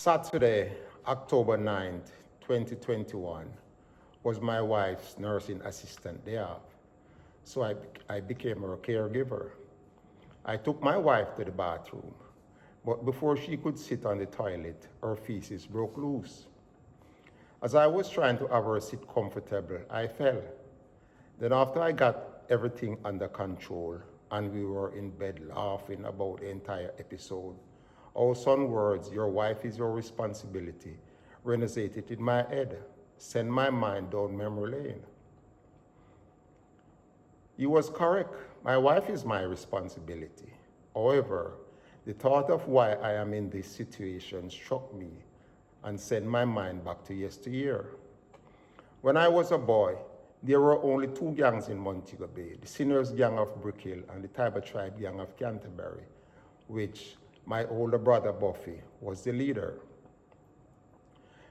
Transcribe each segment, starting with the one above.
Saturday, October 9th, 2021, was my wife's nursing assistant day off, so I became her caregiver. I took my wife to the bathroom, but before she could sit on the toilet, her feces broke loose. As I was trying to have her sit comfortable, I fell. Then after I got everything under control and we were in bed laughing about the entire episode, our son's words, "Your wife is your responsibility," resonated in my head, sent my mind down memory lane. He was correct. My wife is my responsibility. However, the thought of why I am in this situation struck me and sent my mind back to yesteryear. When I was a boy, there were only two gangs in Montego Bay, the Sinners Gang of Brick Hill and the Tiber Tribe Gang of Canterbury, which my older brother Buffy was the leader.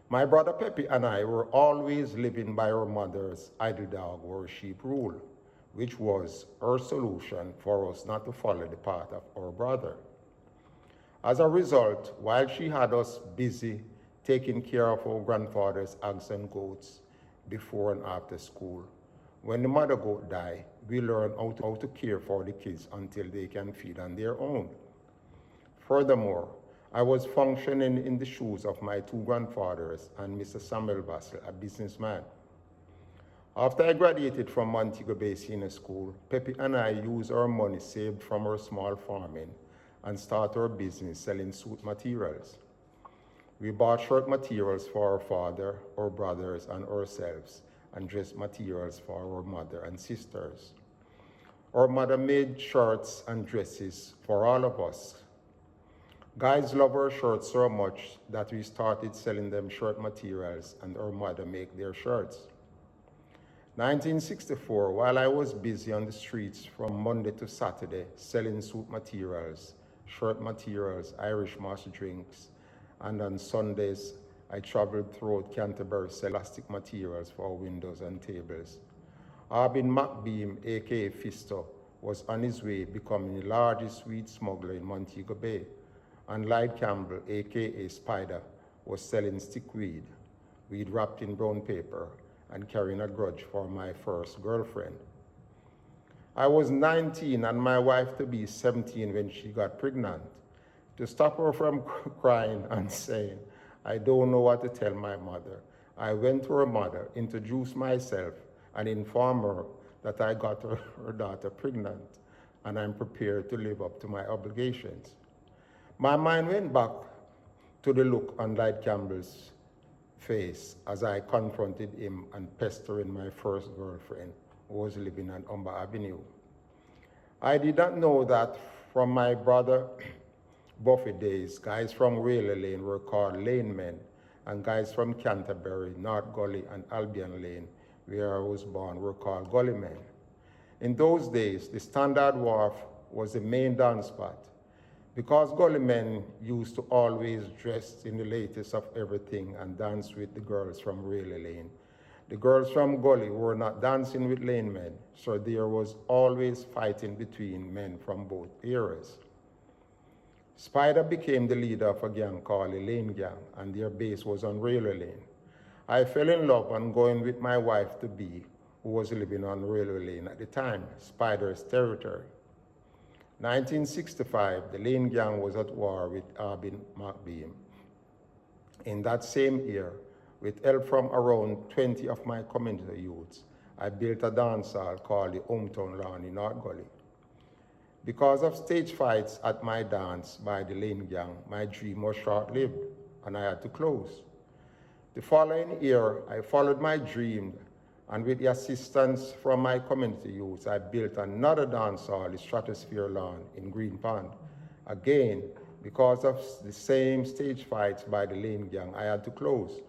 My brother Pepe and I were always living by our mother's idle dog or sheep rule, which was her solution for us not to follow the path of our brother. As a result, while she had us busy taking care of our grandfather's hogs and goats before and after school, when the mother goat died, we learned how to care for the kids until they can feed on their own. Furthermore, I was functioning in the shoes of my two grandfathers and Mr. Samuel Vassell, a businessman. After I graduated from Montego Bay Senior School, Pepe and I used our money saved from our small farming and started our business selling suit materials. We bought shirt materials for our father, our brothers, and ourselves, and dress materials for our mother and sisters. Our mother made shirts and dresses for all of us. Guys love our shirts so much that we started selling them shirt materials and our mother make their shirts. 1964, while I was busy on the streets from Monday to Saturday selling suit materials, shirt materials, Irish moss drinks, and on Sundays I traveled throughout Canterbury selling plastic materials for windows and tables. Arbin McBeam, aka Fisto, was on his way becoming the largest weed smuggler in Montego Bay, and Lloyd Campbell, aka Spider, was selling stickweed, weed wrapped in brown paper, and carrying a grudge for my first girlfriend. I was 19 and my wife to be 17 when she got pregnant. To stop her from crying and saying, "I don't know what to tell my mother," I went to her mother, introduced myself, and informed her that I got her daughter pregnant and I'm prepared to live up to my obligations. My mind went back to the look on Lloyd Campbell's face as I confronted him and pestering my first girlfriend who was living on Umber Avenue. I did not know that from my brother Buffy days, guys from Railway Lane were called lane men, and guys from Canterbury, North Gully, and Albion Lane, where I was born, were called Gully men. In those days, the Standard Wharf was the main dance spot. Because Gully men used to always dress in the latest of everything and dance with the girls from Railway Lane, the girls from Gully were not dancing with lane men, so there was always fighting between men from both eras. Spider became the leader of a gang called the Lane Gang, and their base was on Railway Lane. I fell in love and going with my wife-to-be, who was living on Railway Lane at the time, Spider's territory. 1965, the Lane Gang was at war with Arbin McBeam. In that same year, with help from around 20 of my community youths, I built a dance hall called the Hometown Lawn in North Gully. Because of stage fights at my dance by the Lane Gang, my dream was short-lived and I had to close. The following year, I followed my dream, and with the assistance from my community youths, I built another dance hall, the Stratosphere Lawn in Green Pond. Again, because of the same stage fights by the Lane Gang, I had to close.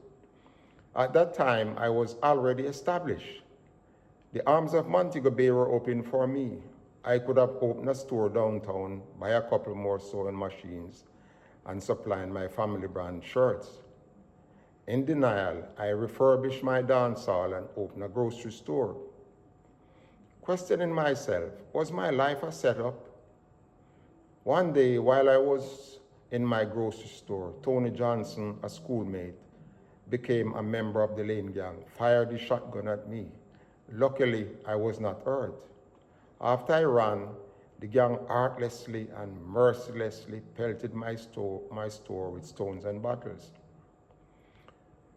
At that time, I was already established. The arms of Montego Bay were open for me. I could have opened a store downtown, buy a couple more sewing machines, and supplying my family brand shirts. In denial, I refurbished my dance hall and opened a grocery store. Questioning myself, was my life a setup? One day, while I was in my grocery store, Tony Johnson, a schoolmate, became a member of the Lane Gang, fired his shotgun at me. Luckily, I was not hurt. After I ran, the gang heartlessly and mercilessly pelted my store with stones and bottles.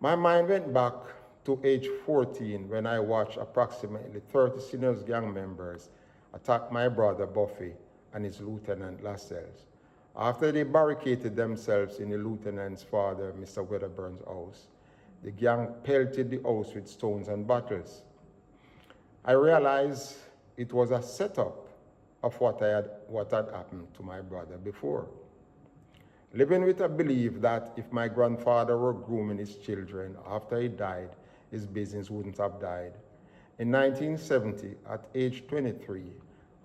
My mind went back to age 14 when I watched approximately 30 Sinners Gang members attack my brother Buffy and his lieutenant Lascelles. After they barricaded themselves in the lieutenant's father, Mr. Wedderburn's house, the gang pelted the house with stones and bottles. I realized it was a setup of what had happened to my brother before. Living with a belief that if my grandfather were grooming his children after he died, his business wouldn't have died. In 1970, at age 23,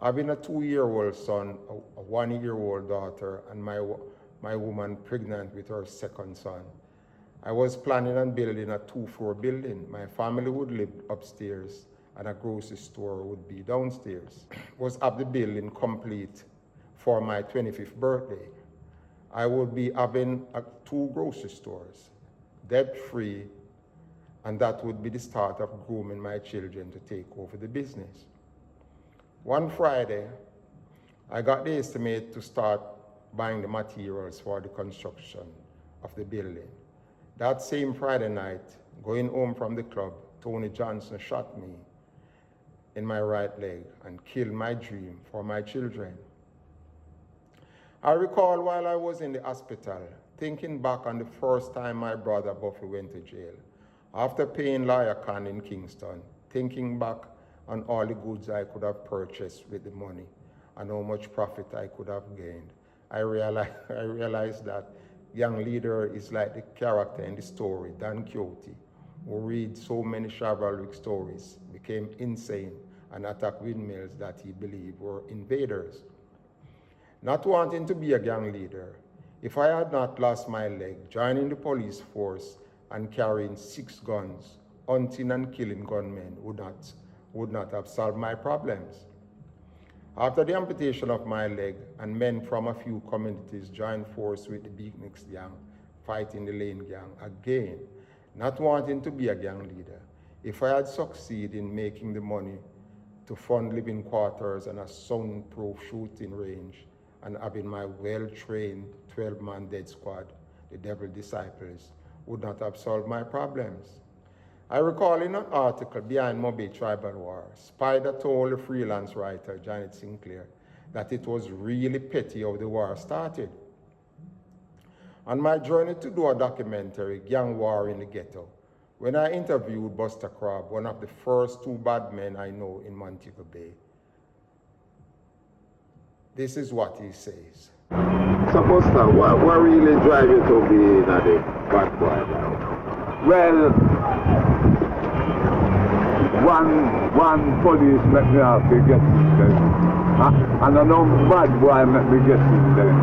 having a 2-year-old son, a 1-year-old daughter, and my woman pregnant with her second son, I was planning on building a 2-floor building. My family would live upstairs and a grocery store would be downstairs. Was have the building complete for my 25th birthday. I would be having 2 grocery stores, debt-free, and that would be the start of grooming my children to take over the business. One Friday, I got the estimate to start buying the materials for the construction of the building. That same Friday night, going home from the club, Tony Johnson shot me in my right leg and killed my dream for my children. I recall while I was in the hospital, thinking back on the first time my brother Buffy went to jail. After paying lawyer Khan in Kingston, thinking back on all the goods I could have purchased with the money and how much profit I could have gained, I realized that young leader is like the character in the story, Don Quixote, who read so many chivalric stories, became insane and attacked windmills that he believed were invaders. Not wanting to be a gang leader, if I had not lost my leg, joining the police force and carrying 6 guns, hunting and killing gunmen would not have solved my problems. After the amputation of my leg, and men from a few communities joined force with the Beatniks gang, fighting the Lane Gang again, not wanting to be a gang leader, if I had succeeded in making the money to fund living quarters and a soundproof shooting range, and having my well-trained 12-man dead squad, the Devil Disciples, would not have solved my problems. I recall in an article behind Mobay Tribal War, Spider told the freelance writer Janet Sinclair that it was really petty how the war started. On my journey to do a documentary, Gang War in the Ghetto, when I interviewed Buster Crabbe, one of the first 2 bad men I know in Montego Bay, this is what he says. So Buster, what really drive you to be a bad boy now? Well, one police make me have to get in there. And another bad boy make me get in there.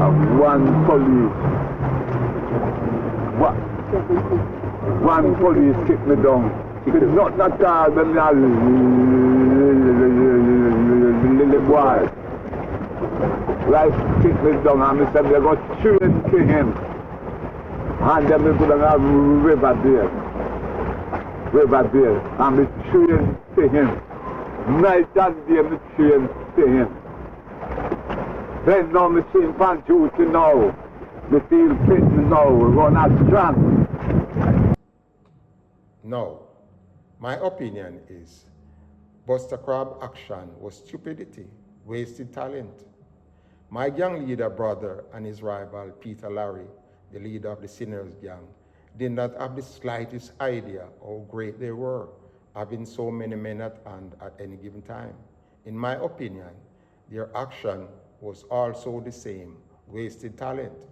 And one police kick me down. It's not all the little boy. Right, kick me down and I said they're going to train to him. And then we're going to have River there. And we train to him. Night and day we train to him. Then now we see him on duty now. We feel fit now, we run as strong. No, my opinion is Buster Crabbe's action was stupidity, wasted talent. My gang leader brother and his rival, Peter Larry, the leader of the Sinners Gang, did not have the slightest idea how great they were, having so many men at hand at any given time. In my opinion, their action was also the same, wasted talent.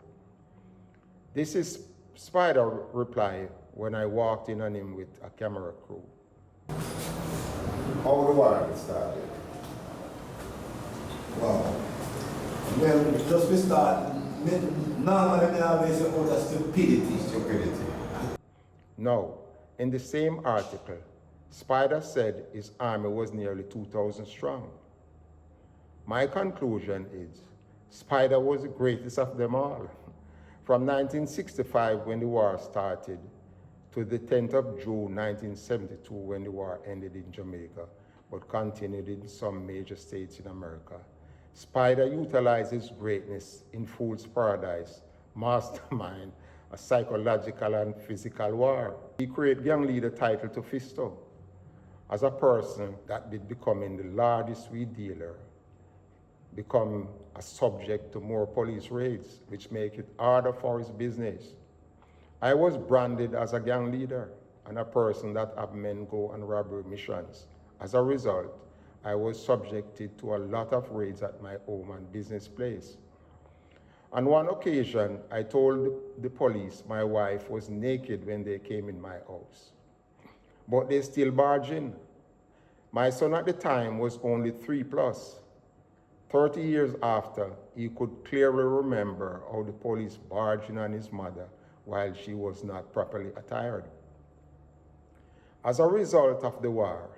This is Spider reply when I walked in on him with a camera crew. How the war started? Wow. Well, just we start, normally they always say out of stupidity. No, in the same article, Spider said his army was nearly 2,000 strong. My conclusion is, Spider was the greatest of them all. From 1965, when the war started, to the 10th of June 1972, when the war ended in Jamaica, but continued in some major states in America. Spider utilizes greatness in Fool's Paradise, Mastermind, a psychological and physical war. He created gang leader title to Fisto. As a person that did becoming the largest weed dealer, become a subject to more police raids, which make it harder for his business. I was branded as a gang leader and a person that have men go on robbery missions. As a result, I was subjected to a lot of raids at my home and business place. On one occasion, I told the police my wife was naked when they came in my house. But they still barged in. My son at the time was only 3+. 30 years after, he could clearly remember how the police barged in on his mother while she was not properly attired. As a result of the war,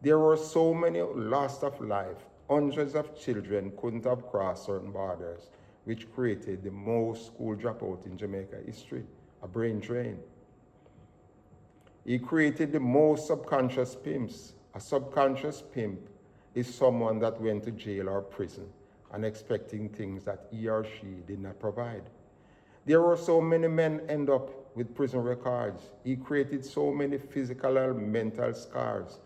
there were so many loss of life. Hundreds of children couldn't have crossed certain borders, which created the most school dropout in Jamaica history, a brain drain. He created the most subconscious pimps. A subconscious pimp is someone that went to jail or prison and expecting things that he or she did not provide. There were so many men end up with prison records. He created so many physical and mental scars,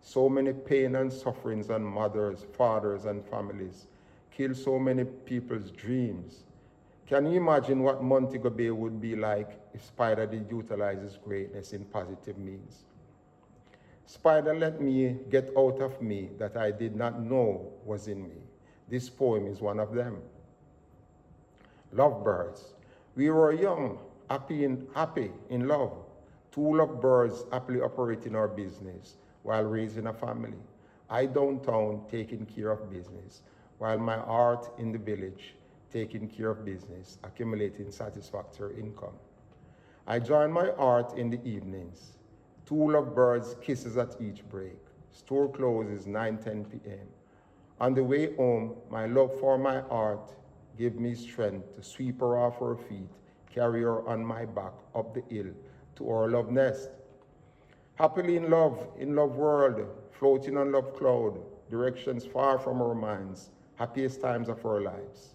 so many pain and sufferings on mothers, fathers, and families, killed so many people's dreams. Can you imagine what Montego Bay would be like if Spider did utilize his greatness in positive means? Spider let me get out of me that I did not know was in me. This poem is one of them. Lovebirds. We were young, happy in love. Two lovebirds happily operating our business while raising a family. I downtown taking care of business, while my heart in the village taking care of business, accumulating satisfactory income. I join my heart in the evenings. Two lovebirds kisses at each break. Store closes 9:10 p.m. On the way home, my love for my heart gave me strength to sweep her off her feet, carry her on my back up the hill to our love nest. Happily in love world, floating on love cloud, directions far from our minds, happiest times of our lives.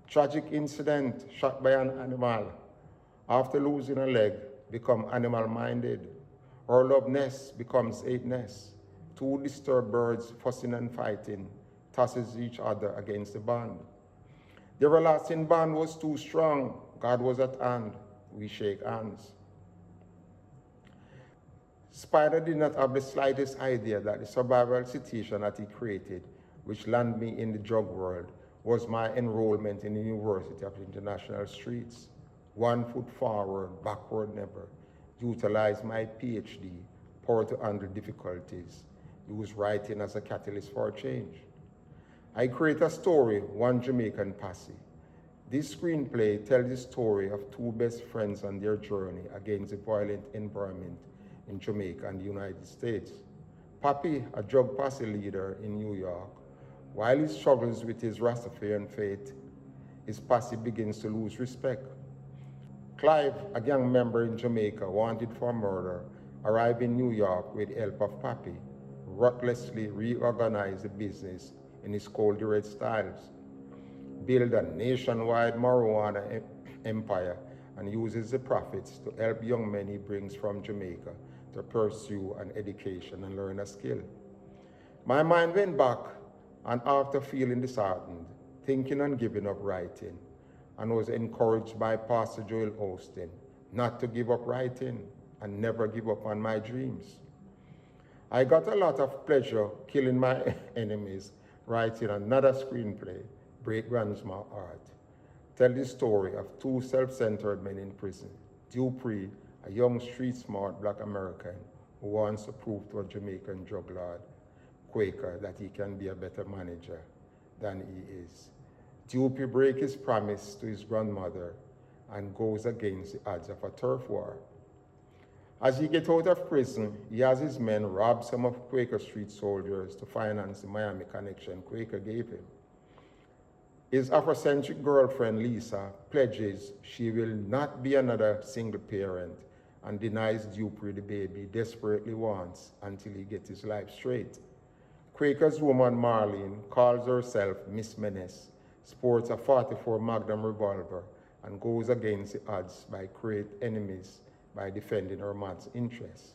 Tragic incident, shot by an animal. After losing a leg, become animal-minded. Our love nest becomes hate nest. Two disturbed birds fussing and fighting, tosses each other against the bond. The everlasting bond was too strong. God was at hand. We shake hands. Spider did not have the slightest idea that the survival situation that he created, which landed me in the drug world, was my enrollment in the University of International Streets. 1 foot forward, backward never. Utilize my PhD, power to handle difficulties. Use writing as a catalyst for change. I create a story, One Jamaican Posse. This screenplay tells the story of two best friends on their journey against the violent environment in Jamaica and the United States. Papi, a drug posse leader in New York, while he struggles with his Rastafarian faith, his posse begins to lose respect. Clive, a gang member in Jamaica wanted for murder, arrived in New York with the help of Papi, ruthlessly reorganized the business in his cold red styles, build a nationwide marijuana empire, and uses the profits to help young men he brings from Jamaica to pursue an education and learn a skill. My mind went back, and after feeling disheartened, thinking on giving up writing, and was encouraged by Pastor Joel Austin not to give up writing and never give up on my dreams. I got a lot of pleasure killing my enemies, writing another screenplay, Break Grandma's Heart. Tell the story of two self-centered men in prison. Dupree, a young street-smart black American who wants to prove to a Jamaican drug lord, Quaker, that he can be a better manager than he is. Dupree breaks his promise to his grandmother and goes against the odds of a turf war. As he gets out of prison, he has his men rob some of Quaker Street soldiers to finance the Miami connection Quaker gave him. His Afrocentric girlfriend, Lisa, pledges she will not be another single parent and denies Dupree the baby he desperately wants until he gets his life straight. Quaker's woman, Marlene, calls herself Miss Menace, sports a 44 Magnum revolver, and goes against the odds by create enemies by defending her man's interests.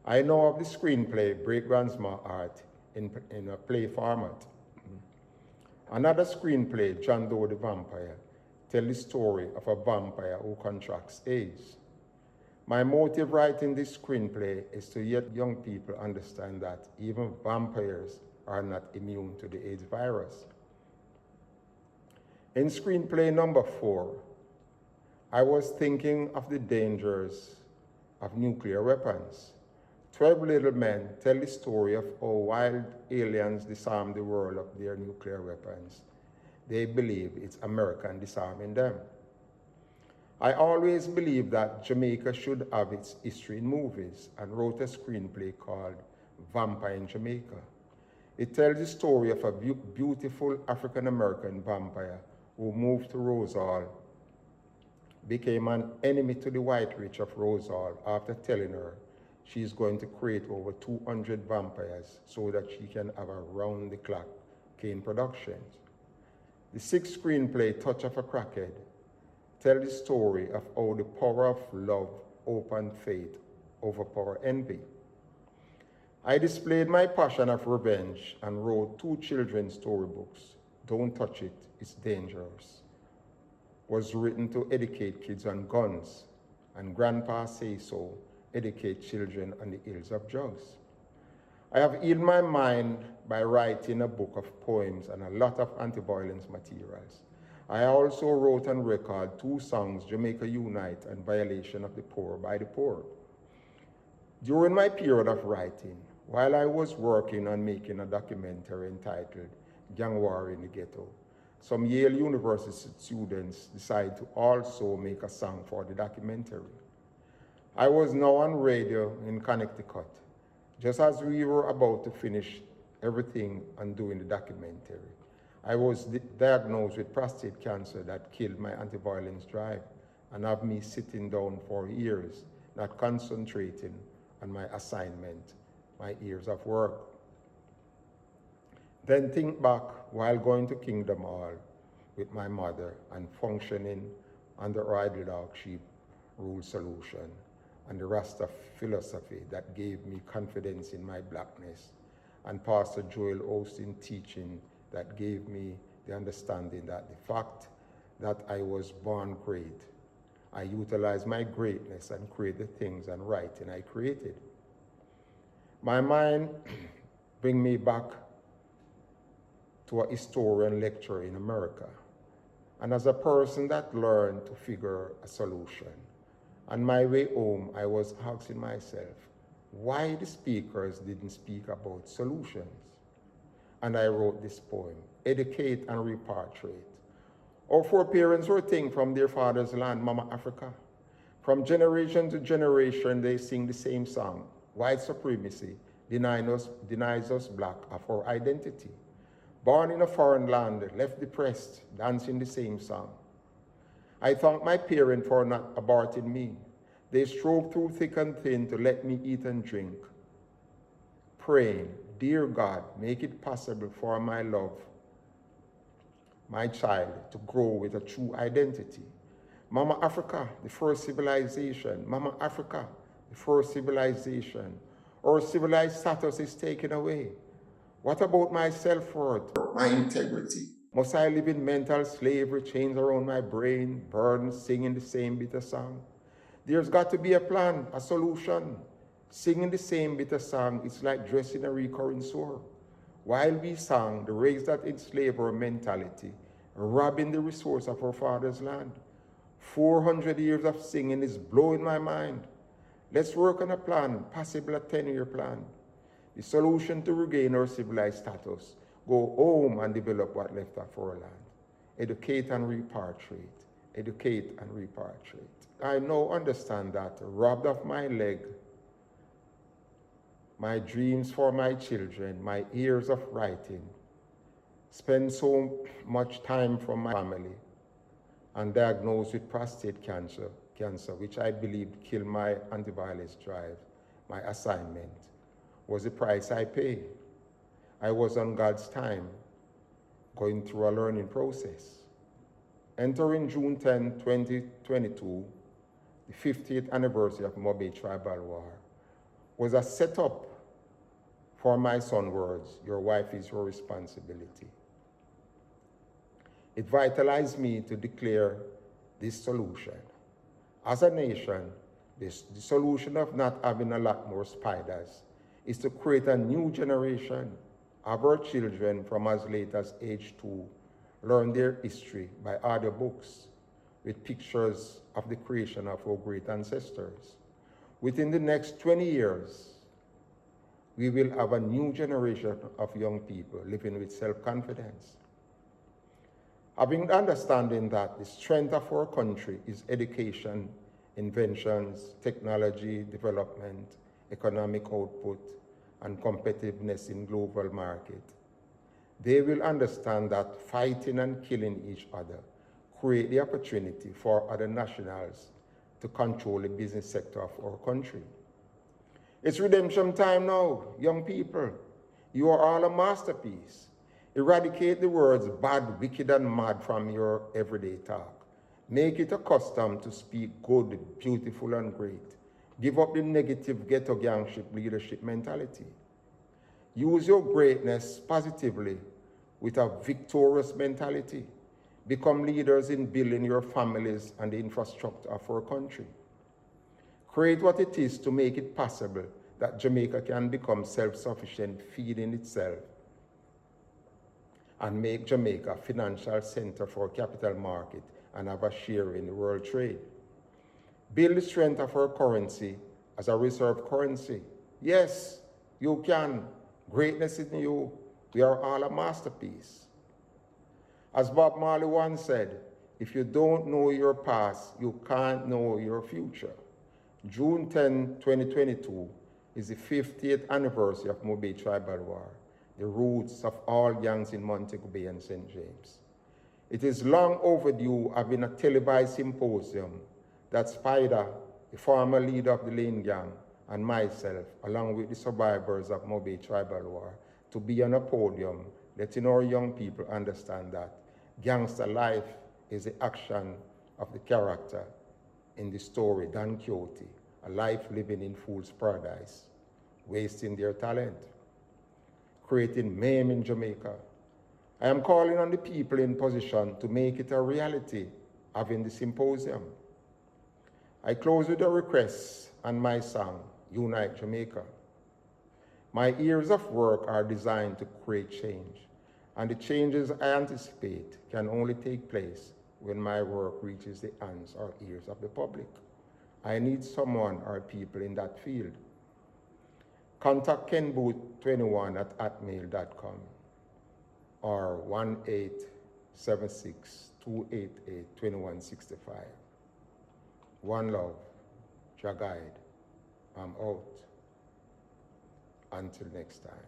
I know of the screenplay Break Grandma Art in a play format. Another screenplay, John Doe the Vampire, tells the story of a vampire who contracts AIDS. My motive writing this screenplay is to let young people understand that even vampires are not immune to the AIDS virus. In screenplay number 4, I was thinking of the dangers of nuclear weapons. 12 little men tell the story of how wild aliens disarm the world of their nuclear weapons. They believe it's America disarming them. I always believed that Jamaica should have its history in movies and wrote a screenplay called Vampire in Jamaica. It tells the story of a beautiful African-American vampire who moved to Rose Hall, became an enemy to the white witch of Rose Hall after telling her she's going to create over 200 vampires so that she can have a round-the-clock cane productions. The 6th screenplay, Touch of a Crackhead, tells the story of how the power of love, hope, and faith overpower envy. I displayed my passion of revenge and wrote 2 children's storybooks. Don't Touch It, It's Dangerous was written to educate kids on guns, and Grandpa Say So, educate children on the ills of drugs. I have healed my mind by writing a book of poems and a lot of anti-violence materials. I also wrote and recorded 2 songs, Jamaica Unite and Violation of the Poor by the Poor. During my period of writing, while I was working on making a documentary entitled Gang War in the Ghetto, some Yale University students decided to also make a song for the documentary. I was now on radio in Connecticut, just as we were about to finish everything and doing the documentary. I was diagnosed with prostate cancer that killed my anti-violence drive and have me sitting down for years, not concentrating on my assignment, my years of work. Then think back while going to Kingdom Hall with my mother and functioning under her ideology rule solution and the Rasta philosophy that gave me confidence in my blackness, and Pastor Joel Osteen teaching that gave me the understanding that the fact that I was born great, I utilized my greatness and created the things and writing I created. My mind bring me back to a historian lecturer in America, and as a person that learned to figure a solution. On my way home, I was asking myself, why the speakers didn't speak about solutions? And I wrote this poem, Educate and Repatriate. Our foreparents were taken from their father's land, Mama Africa. From generation to generation, they sing the same song. White supremacy denies us black of our identity. Born in a foreign land, left depressed, dancing the same song. I thank my parents for not aborting me. They strove through thick and thin to let me eat and drink. Praying, dear God, make it possible for my love, my child, to grow with a true identity. Mama Africa, the first civilization. Mama Africa, the first civilization. Our civilized status is taken away. What about my self-worth, my integrity? Must I live in mental slavery, chains around my brain, burdens, singing the same bitter song? There's got to be a plan, a solution. Singing the same bitter song is like dressing a recurring sore. While we sang, the race that enslaved our mentality, robbing the resource of our father's land. 400 years of singing is blowing my mind. Let's work on a plan, possibly a 10-year plan. The solution to regain our civilized status, go home and develop what left of our land. Educate and repatriate. Educate and repatriate. I now understand that, robbed of my leg, my dreams for my children, my years of writing, spent so much time from my family, and diagnosed with prostate cancer, which I believed killed my anti-violence drive, my assignment, was the price I paid. I was on God's time, going through a learning process. Entering June 10, 2022, the 50th anniversary of Mobay Tribal War, was a setup for my son's words, "Your wife is your responsibility." It vitalized me to declare this solution. As a nation, the solution of not having a lot more spiders is to create a new generation of our children from as late as age 2 learn their history by audiobooks with pictures of the creation of our great ancestors. Within the next 20 years, we will have a new generation of young people living with self-confidence. Having the understanding that the strength of our country is education, inventions, technology, development, economic output, and competitiveness in global market, they will understand that fighting and killing each other create the opportunity for other nationals to control the business sector of our country. It's redemption time now, young people. You are all a masterpiece. Eradicate the words bad, wicked, and mad from your everyday talk. Make it a custom to speak good, beautiful, and great. Give up the negative ghetto gangship leadership mentality. Use your greatness positively with a victorious mentality. Become leaders in building your families and the infrastructure of our country. Create what it is to make it possible that Jamaica can become self-sufficient, feeding itself, and make Jamaica a financial center for capital market and have a share in the world trade. Build the strength of our currency as a reserve currency. Yes, you can. Greatness in you. We are all a masterpiece. As Bob Marley once said, if you don't know your past, you can't know your future. June 10, 2022 is the 50th anniversary of Mobay Tribal War, the roots of all gangs in Montego Bay and St. James. It is long overdue having a televised symposium that Spider, the former leader of the Lane Gang, and myself, along with the survivors of Mobay Tribal War, to be on a podium, letting our young people understand that gangster life is the action of the character in the story Don Quixote, a life living in fool's paradise, wasting their talent, creating mayhem in Jamaica. I am calling on the people in position to make it a reality, having the symposium. I close with a request and my song, Unite Jamaica. My years of work are designed to create change, and the changes I anticipate can only take place when my work reaches the hands or ears of the public. I need someone or people in that field. Contact kenbooth21@hotmail.com or 1-876-288-2165. One love, Jah guide. I'm out. Until next time.